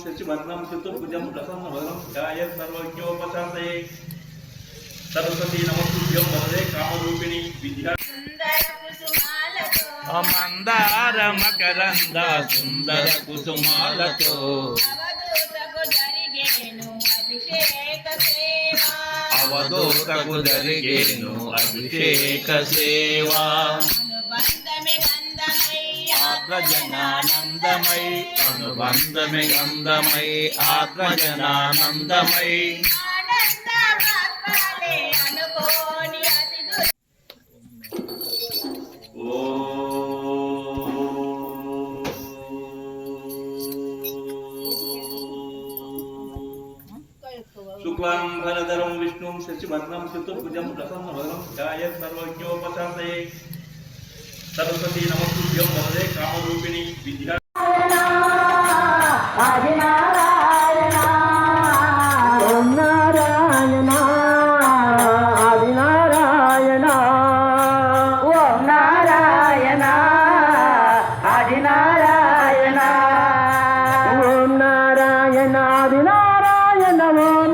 शशिवर्णं चतुर्भुजं प्रसन्नवदनं ध्यायेत् सर्वज्ञोपशान्तये सरस्वती नमस्तुभ्यं वरदे कामरूपिणी विद्या మందార మకరంద సుందర కుసుమాలతో అవధూతకు జరిగేను అభిషేక సేవా ఆత్మజనానందమై అనుబంధమే గంధమై ఆత్మజనానందమై शुक्लां भरधरं विष्णुं शशिवर्णं चतुर्भुजं प्रसन्नवदनं ध्यायेत् सर्वज्ञोपशान्तये सरस्वती नमस्तुभ्यं वरदे कामरूपिणी विद्या Namo